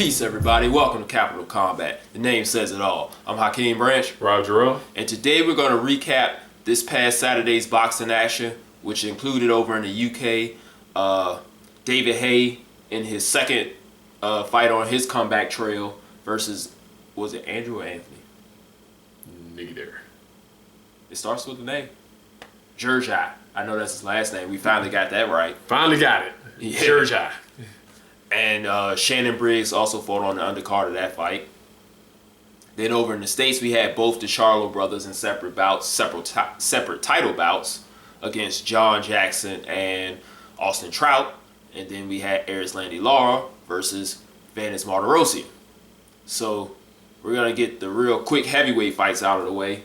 Peace, everybody. Welcome to Capital Combat. The name says it all. I'm Hakeem Branch. Rob Jarrell. And today we're going to recap this past Saturday's boxing action, which included over in the UK, David Haye in his second fight on his comeback trail versus, was it Andrew or Anthony? Neither. It starts with the name. Jurjai. I know that's his last name. We finally got that right. Finally got it. Yeah. Jurjai. And Shannon Briggs also fought on the undercard of that fight. Then over in the States, we had both the Charlo brothers in separate bouts, separate title bouts against John Jackson and Austin Trout. And then we had Erislandy Lara versus Lara-Martirosyan. So we're going to get the real quick heavyweight fights out of the way.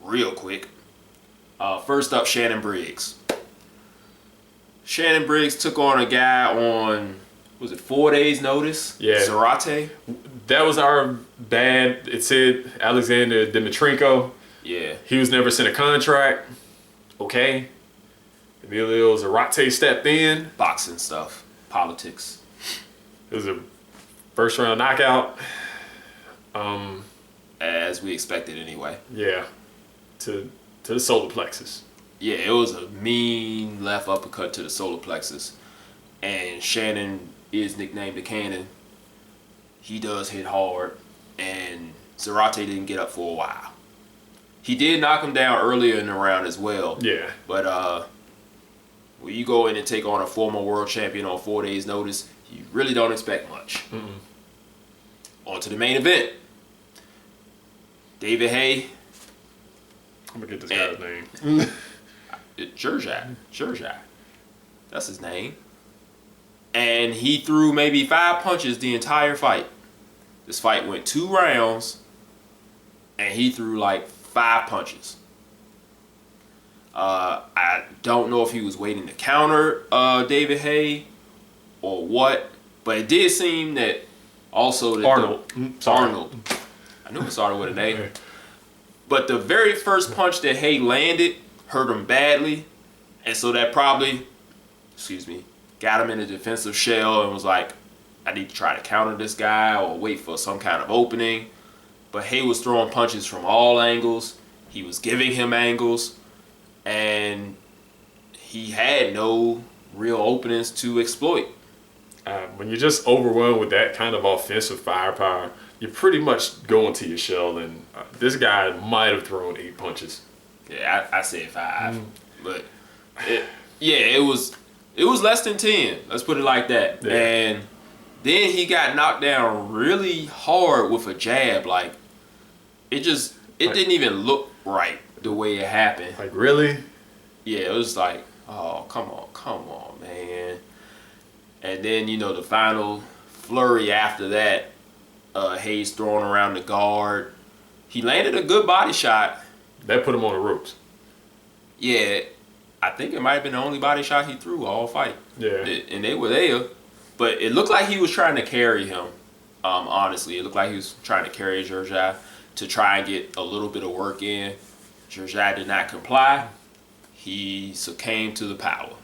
Real quick. First up, Shannon Briggs. Shannon Briggs took on a guy on, was it 4 days notice? Yeah. Zarate. That was our bad. It said Alexander Dimitrenko. Yeah. He was never sent a contract. Okay. Emilio Zarate stepped in. Boxing stuff. Politics. It was a first round knockout. As we expected anyway. Yeah. To the solar plexus. Yeah, it was a mean left uppercut to the solar plexus. And Shannon is nicknamed the Cannon. He does hit hard. And Zarate didn't get up for a while. He did knock him down earlier in the round as well. Yeah. But when you go in and take on a former world champion on 4 days notice, you really don't expect much. On to the main event. David Haye. I'm going to get this guy's name. Jurjai. That's his name. And he threw maybe 5 punches the entire fight. This fight went 2 rounds, and he threw like 5 punches. I don't know if he was waiting to counter David Haye or what, but it did seem that also that Arnold. Arnold. I knew it started with an A. But the very first punch that Haye landed hurt him badly, and so that probably, got him in a defensive shell and was like, I need to try to counter this guy or wait for some kind of opening. But Haye was throwing punches from all angles. He was giving him angles, and he had no real openings to exploit. When you're just overwhelmed with that kind of offensive firepower, you're pretty much going to your shell, and this guy might have thrown 8 punches. Yeah, I said 5, but it was less than 10. Let's put it like that. Yeah. And then he got knocked down really hard with a jab. Like it didn't even look right the way it happened. Like really? Yeah, it was like, oh come on, man. And then the final flurry after that, Haye's throwing around the guard. He landed a good body shot. That put him on the ropes. Yeah, I think it might have been the only body shot he threw all fight. Yeah. And they were there. But it looked like he was trying to carry him, honestly. It looked like he was trying to carry Jurjai to try and get a little bit of work in. Jurjai did not comply. He succumbed to the power.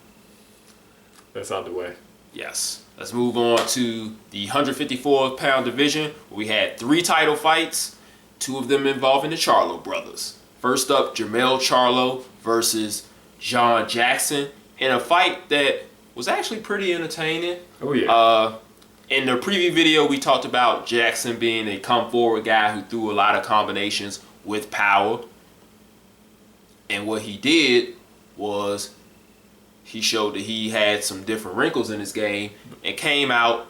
That's out the way. Yes. Let's move on to the 154-pound division. We had 3 title fights, 2 of them involving the Charlo brothers. First up, Jermell Charlo versus John Jackson in a fight that was actually pretty entertaining. Oh, yeah. In the preview video, we talked about Jackson being a come-forward guy who threw a lot of combinations with power. And what he did was he showed that he had some different wrinkles in his game and came out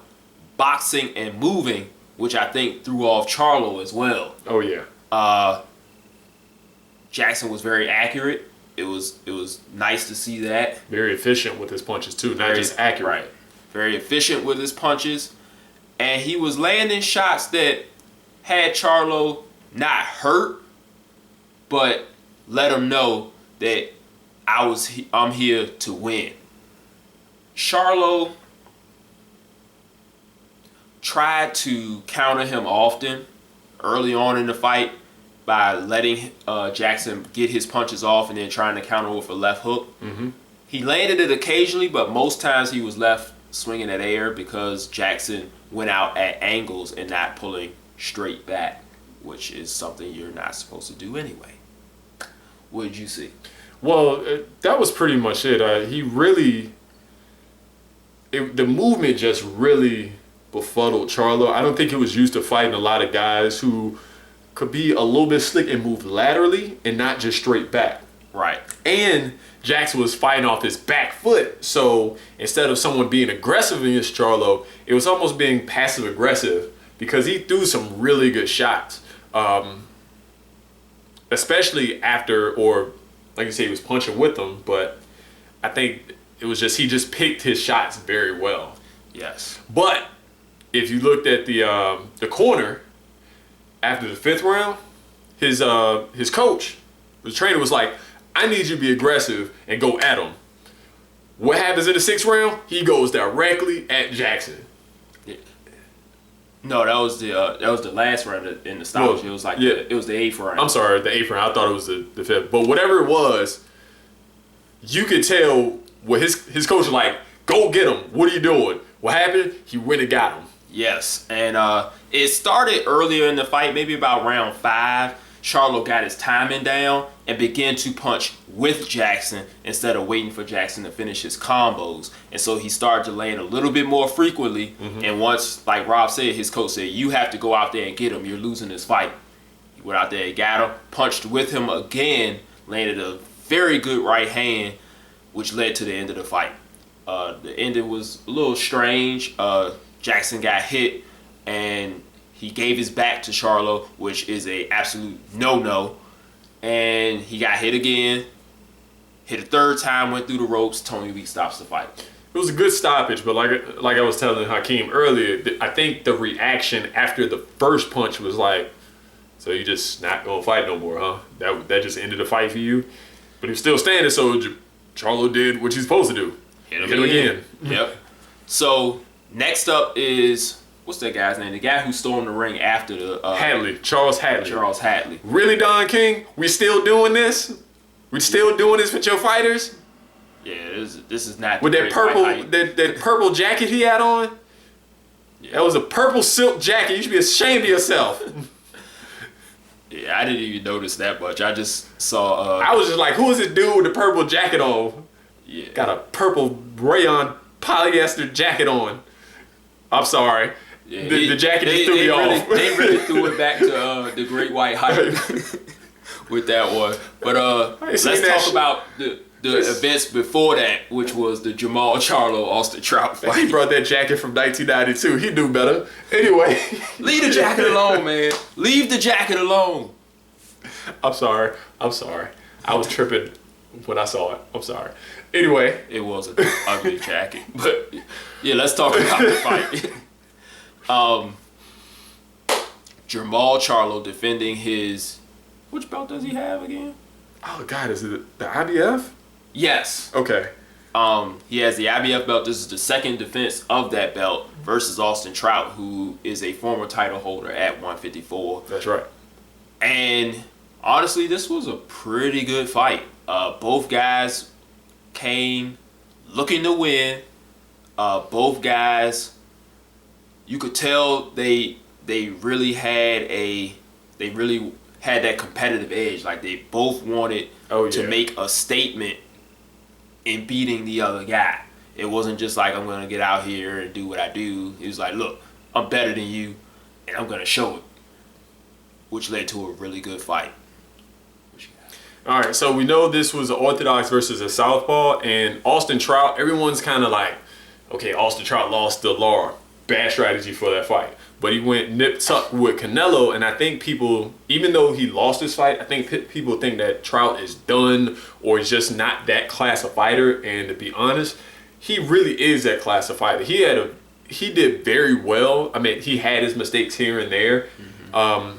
boxing and moving, which I think threw off Charlo as well. Oh, yeah. Jackson was very accurate. It was nice to see that. Very efficient with his punches, too. Not just accurate. Right. Very efficient with his punches. And he was landing shots that had Charlo not hurt, but let him know that I'm here to win. Charlo tried to counter him often early on in the fight by letting Jackson get his punches off and then trying to counter with a left hook. He landed it occasionally, but most times he was left swinging at air because Jackson went out at angles and not pulling straight back, which is something you're not supposed to do anyway. What did you see? Well, that was pretty much it. The movement just really befuddled Charlo. I don't think he was used to fighting a lot of guys who could be a little bit slick and move laterally and not just straight back. Right. And Jackson was fighting off his back foot. So instead of someone being aggressive against Charlo, it was almost being passive aggressive because he threw some really good shots. Especially after, or like you say, he was punching with them, but I think it was just, he just picked his shots very well. Yes. But if you looked at the corner after the 5th round, his coach, the trainer, was like, I need you to be aggressive and go at him. What happens in the 6th round? He goes directly at Jackson. Yeah. No, that was the last round in the stoppage. It was like it was the 8th round. I'm sorry, the 8th round. I thought it was the 5th. But whatever it was, you could tell what his coach was like, go get him. What are you doing? What happened? He went and got him. Yes, and it started earlier in the fight, maybe about round 5. Charlo got his timing down and began to punch with Jackson instead of waiting for Jackson to finish his combos. And so he started to land a little bit more frequently. Mm-hmm. And once, like Rob said, his coach said, you have to go out there and get him. You're losing this fight. He went out there and got him, punched with him again, landed a very good right hand, which led to the end of the fight. The ending was a little strange. Jackson got hit and he gave his back to Charlo, which is a absolute no-no. And he got hit again, hit a 3rd time, went through the ropes. Tony Lee stops the fight. It was a good stoppage, but like I was telling Hakeem earlier, I think the reaction after the first punch was like, so you just not gonna fight no more, huh? That just ended the fight for you? But he was still standing, so Charlo did what he's supposed to do. Hit him again. Yep. So next up is, what's that guy's name? The guy who stormed the ring after the Charles Hadley. Charles Hadley. Really, Don King? We still doing this? We still doing this with your fighters? Yeah, this is not with that purple jacket he had on. Yeah. That was a purple silk jacket. You should be ashamed of yourself. Yeah, I didn't even notice that much. I just saw. I was just like, who is this dude with the purple jacket on? Yeah, got a purple rayon polyester jacket on. I'm sorry. Yeah, the jacket just threw me off. They really threw it back to the Great White Hype with that one. But let's talk about the events before that, which was the Jamal Charlo-Austin Trout fight. He brought that jacket from 1992. He knew better. Anyway. Leave the jacket alone, man. Leave the jacket alone. I'm sorry. I was tripping when I saw it. I'm sorry. Anyway. It was an ugly jacket. But yeah, let's talk about the fight. Jamal Charlo defending his, which belt does he have again? Oh God, is it the IBF? Yes. Okay. He has the IBF belt. This is the second defense of that belt versus Austin Trout, who is a former title holder at 154. That's right. And honestly, this was a pretty good fight. Both guys came looking to win. Both guys, you could tell they really had that competitive edge. Like they both wanted to make a statement in beating the other guy. It wasn't just like, I'm going to get out here and do what I do. It was like, look, I'm better than you and I'm going to show it, which led to a really good fight. All right, so we know this was an orthodox versus a southpaw, and Austin Trout, everyone's kind of like, okay, Austin Trout lost to Lara. Bad strategy for that fight. But he went nip-tuck with Canelo, and I think people, even though he lost this fight, I think people think that Trout is done or is just not that class of fighter. And to be honest, he really is that class of fighter. He did very well. I mean, he had his mistakes here and there. Mm-hmm.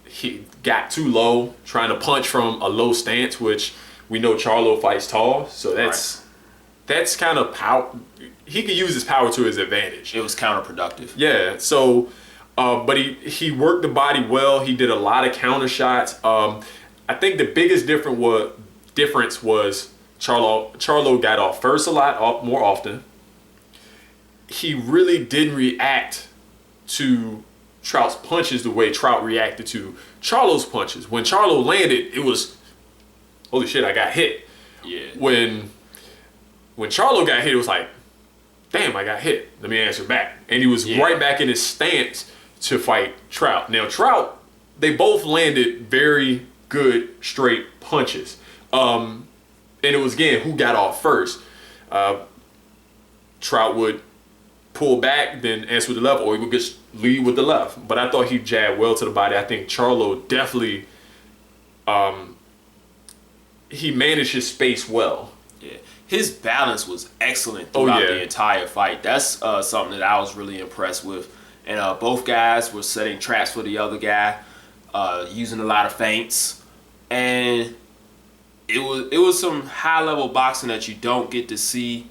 He got too low, trying to punch from a low stance, which we know Charlo fights tall. So that's kind of power. He could use his power to his advantage. It was counterproductive. Yeah. So, but he worked the body well. He did a lot of counter shots. I think the biggest difference was Charlo got off first a lot more often. he really didn't react to Trout's punches the way Trout reacted to Charlo's punches. When Charlo landed, it was, holy shit, I got hit. Yeah. When Charlo got hit, it was like, damn, I got hit. Let me answer back. And he was right back in his stance to fight Trout. Now, Trout, they both landed very good straight punches. And it was, again, who got off first. Trout would pull back, then answer with the left, or he would just lead with the left. But I thought he jabbed well to the body. I think Charlo definitely, he managed his space well. Yeah, his balance was excellent throughout the entire fight. That's something that I was really impressed with. And both guys were setting traps for the other guy, using a lot of feints, and it was some high level boxing that you don't get to see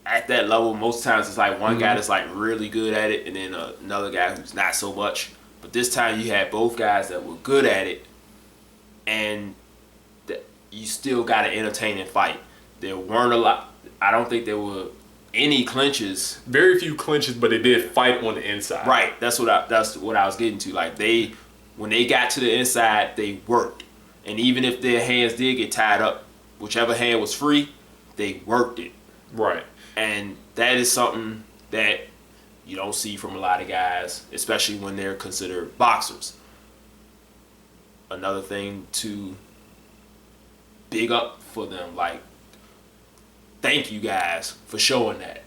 at that level. Most times it's like one guy that's like really good at it, and then another guy who's not so much. But this time you had both guys that were good at it, and you still got an entertaining fight. There weren't a lot. I don't think there were any clinches. Very few clinches, but they did fight on the inside. Right. That's what I was getting to. Like when they got to the inside, they worked. And even if their hands did get tied up, whichever hand was free, they worked it. Right. And that is something that you don't see from a lot of guys, especially when they're considered boxers. Another thing to big up for them, like, thank you guys for showing that.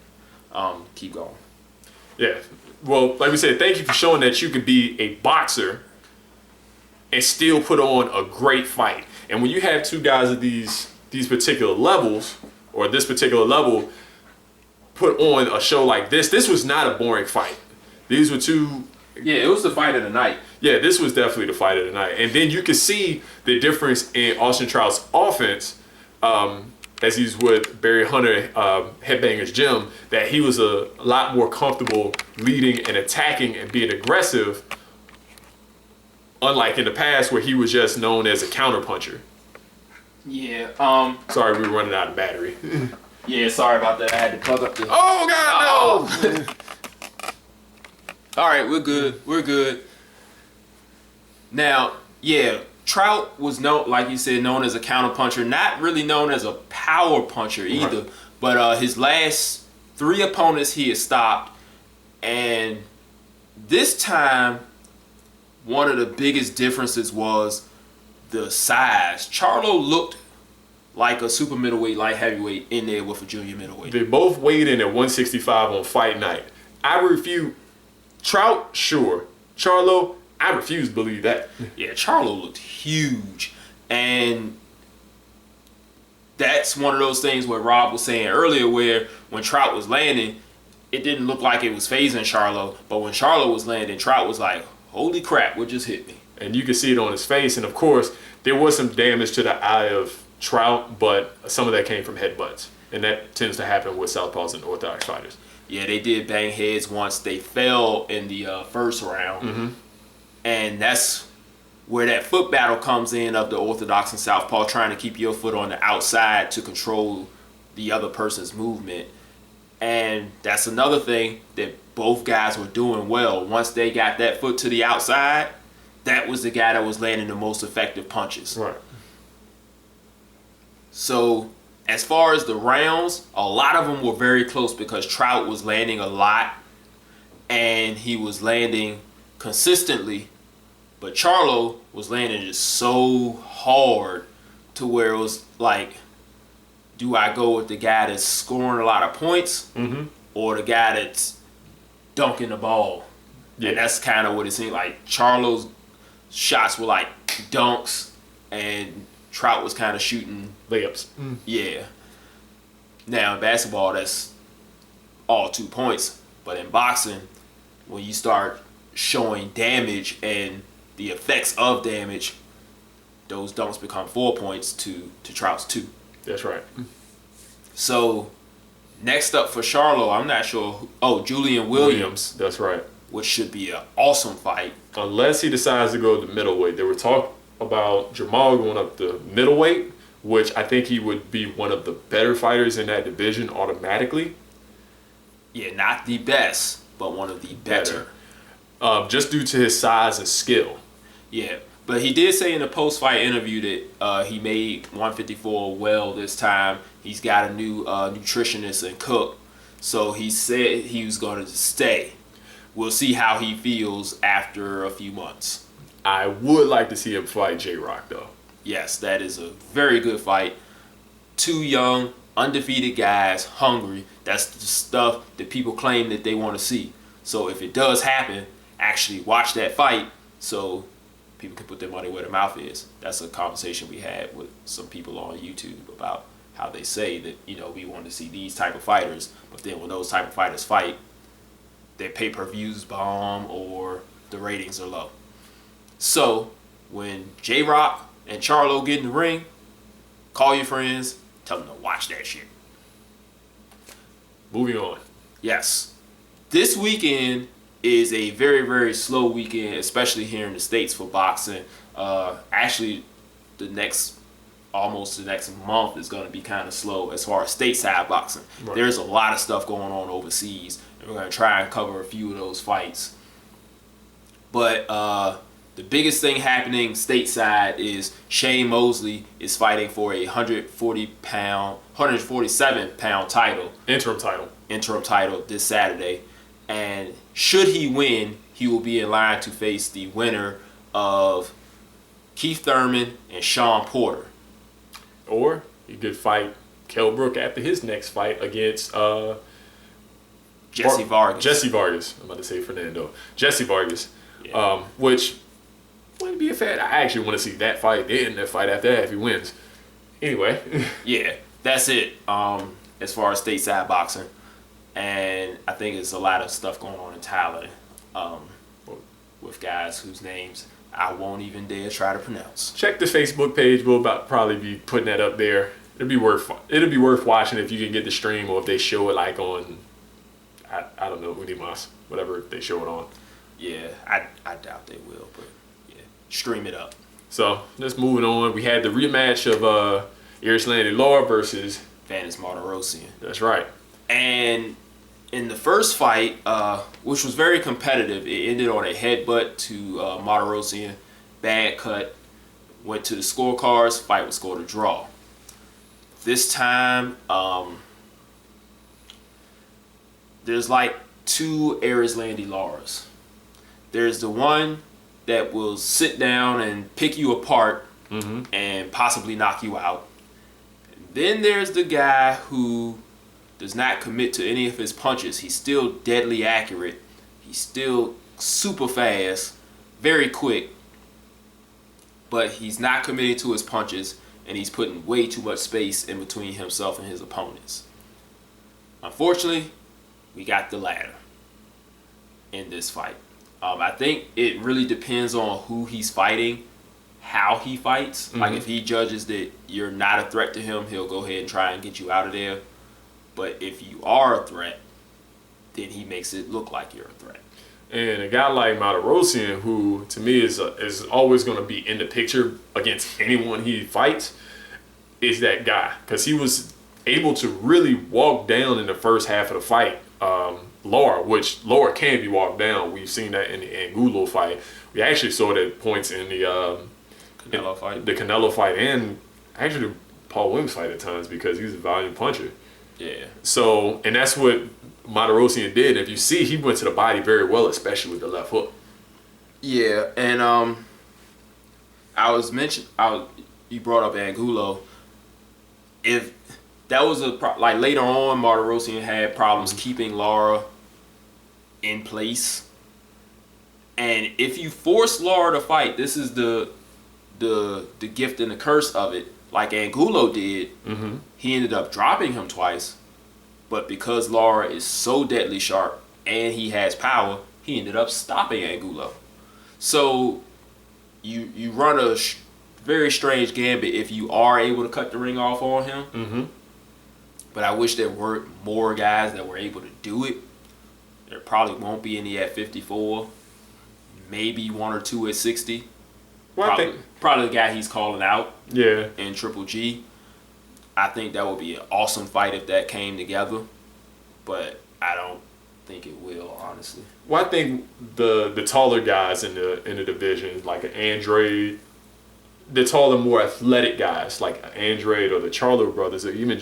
Keep going. Yeah. Well, like we said, thank you for showing that you could be a boxer and still put on a great fight. And when you have two guys at these particular levels, or this particular level, put on a show like this was not a boring fight. These were two... Yeah, it was the fight of the night. Yeah, this was definitely the fight of the night. And then you could see the difference in Austin Trout's offense, as he's with Barry Hunter, Headbangers Gym, that he was a lot more comfortable leading and attacking and being aggressive, unlike in the past where he was just known as a counterpuncher. Yeah. Sorry, we were running out of battery. Yeah, sorry about that. I had to plug up the... Oh, God, no! All right, we're good. We're good. Now, yeah, Trout was known, like you said, known as a counterpuncher, not really known as a power puncher either. Right. But his last 3 opponents he had stopped, and this time, one of the biggest differences was the size. Charlo looked like a super middleweight, light heavyweight in there with a junior middleweight. They both weighed in at 165 on fight night. I refute. Trout, sure. Charlo, I refuse to believe that. Yeah, Charlo looked huge. And that's one of those things where Rob was saying earlier where when Trout was landing, it didn't look like it was phasing Charlo. But when Charlo was landing, Trout was like, holy crap, what just hit me? And you could see it on his face. And of course, there was some damage to the eye of Trout, but some of that came from headbutts. And that tends to happen with southpaws and orthodox fighters. Yeah, they did bang heads once. They fell in the first round. Mm-hmm. And that's where that foot battle comes in of the orthodox and southpaw, trying to keep your foot on the outside to control the other person's movement. And that's another thing that both guys were doing well. Once they got that foot to the outside, that was the guy that was landing the most effective punches. Right. So as far as the rounds, a lot of them were very close because Trout was landing a lot and he was landing consistently, but Charlo was landing just so hard to where it was like, do I go with the guy that's scoring a lot of points or the guy that's dunking the ball? Yeah. And that's kind of what it seemed like. Charlo's shots were like dunks and Trout was kind of shooting layups. Yeah. Now in basketball, that's all 2 points. But in boxing, when you start showing damage and the effects of damage, those dunks become 4 points to Trout's 2. That's right. So next up for Charlo, I'm not sure. Julian Williams. That's right. Which should be an awesome fight. Unless he decides to go to middleweight. There were talk about Jamal going up to middleweight, which I think he would be one of the better fighters in that division automatically. Yeah, not the best, but one of the better. Just due to his size and skill. Yeah, but he did say in a post-fight interview that he made 154 well this time. He's got a new nutritionist and cook, so he said he was going to stay. We'll see how he feels after a few months. I would like to see him fight J-Rock, though. Yes, that is a very good fight. Two young, undefeated guys, hungry. That's the stuff that people claim that they want to see. So if it does happen, actually watch that fight so people can put their money where their mouth is. That's a conversation we had with some people on YouTube about how they say that, we want to see these type of fighters, but then when those type of fighters fight, their pay-per-views bomb or the ratings are low. So when J-Rock and Charlo get in the ring, call your friends, tell them to watch that shit. Moving on. Yes. This weekend is a very, very slow weekend, especially here in the States for boxing. Actually, almost the next month is going to be kind of slow as far as stateside boxing. Right. There's a lot of stuff going on overseas, and we're going to try and cover a few of those fights. But the biggest thing happening stateside is Shane Mosley is fighting for a 147-pound title. Interim title this Saturday. And should he win, he will be in line to face the winner of Keith Thurman and Sean Porter. Or he could fight Kell Brook after his next fight against Jesse Vargas. Jesse Vargas. I'm about to say Fernando. Jesse Vargas. Yeah. Which wouldn't be a fan. I actually want to see that fight. They end that fight after that if he wins. Anyway. Yeah, that's it as far as stateside boxing. And I think there's a lot of stuff going on in Thailand with guys whose names I won't even dare try to pronounce. Check the Facebook page. We'll probably be putting that up there. It'll be worth watching if you can get the stream, or if they show it like on I don't know, Unimas, whatever they show it on. Yeah, I doubt they will, but yeah, stream it up. So let's move it on. We had the rematch of Erislandy Lara versus Lara-Martirosyan. That's right. And in the first fight, which was very competitive, it ended on a headbutt to Martirosyan. Bad cut. Went to the scorecards. Fight was scored a draw. This time, there's like two Erislandy Laras. There's the one that will sit down and pick you apart and possibly knock you out. Then there's the guy who does not commit to any of his punches. He's still deadly accurate. He's still super fast, very quick, but he's not committing to his punches, and he's putting way too much space in between himself and his opponents. Unfortunately, we got the latter in this fight. I think it really depends on who he's fighting, how he fights. Like if he judges that you're not a threat to him, he'll go ahead and try and get you out of there. But if you are a threat, then he makes it look like you're a threat. And a guy like Martirosyan, who to me is always going to be in the picture against anyone he fights, is that guy. Because he was able to really walk down in the first half of the fight Lara, which Lara can be walked down. We've seen that in the Angulo fight. We actually saw that points in the Canelo fight. The Canelo fight, and actually the Paul Williams fight at times, because he's a volume puncher. Yeah. So, and that's what Martirosyan did. If you see, he went to the body very well, especially with the left hook. Yeah, and you brought up Angulo. If that was like later on, Martirosyan had problems keeping Lara in place, and if you force Lara to fight, this is the gift and the curse of it. Like Angulo did, he ended up dropping him twice, but because Lara is so deadly sharp and he has power, he ended up stopping Angulo. So you run a very strange gambit if you are able to cut the ring off on him. But I wish there were more guys that were able to do it. There probably won't be any at 54, maybe one or two at 60. Well, probably the guy he's calling out. Yeah. In Triple G. I think that would be an awesome fight if that came together. But I don't think it will, honestly. Well, I think the taller guys in the division, like an Andrade, the taller, more athletic guys like Andrade or the Charlo brothers, or even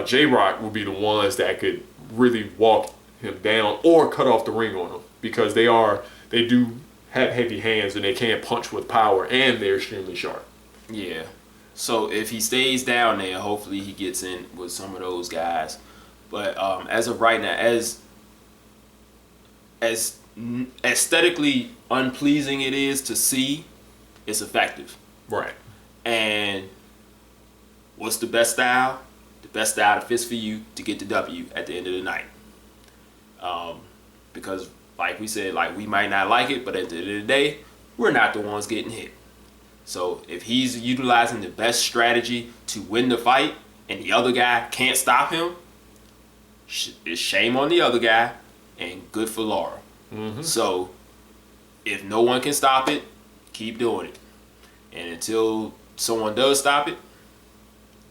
J-Rock will be the ones that could really walk him down or cut off the ring on him, because they do have heavy hands and they can punch with power and they're extremely sharp. Yeah. So if he stays down there, hopefully he gets in with some of those guys. But as of right now, as aesthetically unpleasing it is to see, it's effective. Right. And what's the best style? The best style that fits for you to get the W at the end of the night. Because like we said, like, we might not like it, but at the end of the day, we're not the ones getting hit. So if he's utilizing the best strategy to win the fight and the other guy can't stop him, it's shame on the other guy and good for Lara. Mm-hmm. So if no one can stop it, keep doing it. And until someone does stop it,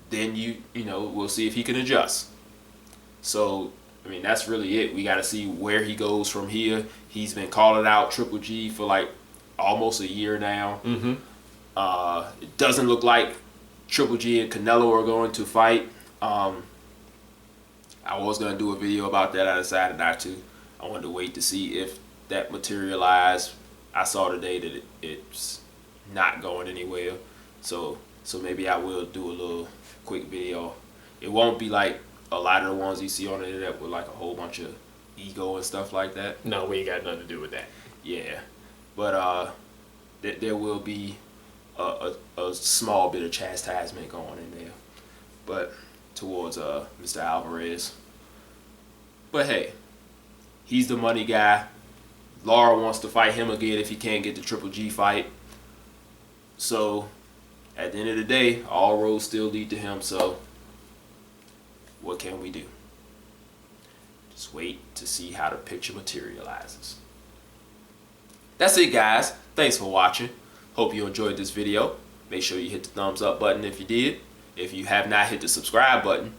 then you know, we'll see if he can adjust. So, I mean, that's really it. We got to see where he goes from here. He's been calling out Triple G for like almost a year now. Mm-hmm. It doesn't look like Triple G and Canelo are going to fight. I was going to do a video about that. I decided not to. I wanted to wait to see if that materialized. I saw today that it's not going anywhere. So maybe I will do a little quick video. It won't be like a lot of the ones you see on the internet with like a whole bunch of ego and stuff like that. No, we ain't got nothing to do with that. Yeah. But there will be a small bit of chastisement going in there, but towards Mr. Alvarez. But hey, he's the money guy. Lara wants to fight him again if he can't get the Triple G fight. So at the end of the day, all roads still lead to him. So what can we do? Just wait to see how the picture materializes. That's it, guys. Thanks for watching. Hope you enjoyed this video. Make sure you hit the thumbs up button if you did. If you have not hit the subscribe button,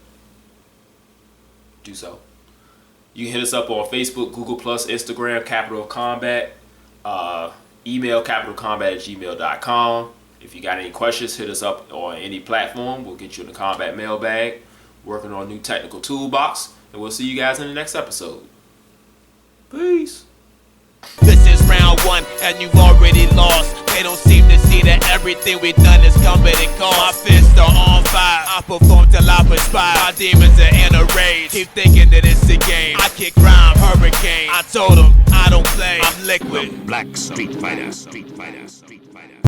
do so. You can hit us up on Facebook, Google+, Instagram, CapitalofCombat. Email capitalofcombat@gmail.com. If you got any questions, hit us up on any platform. We'll get you in the combat mailbag. Working on a new technical toolbox. And we'll see you guys in the next episode. Peace. This is round one, and you've already lost. They don't seem to see that everything we've done is coming and cost. My fists are on fire. I perform till I perspire. My demons are in a rage. Keep thinking that it's a game. I kick crime, hurricane. I told them I don't play. I'm liquid. Black Street Fighter.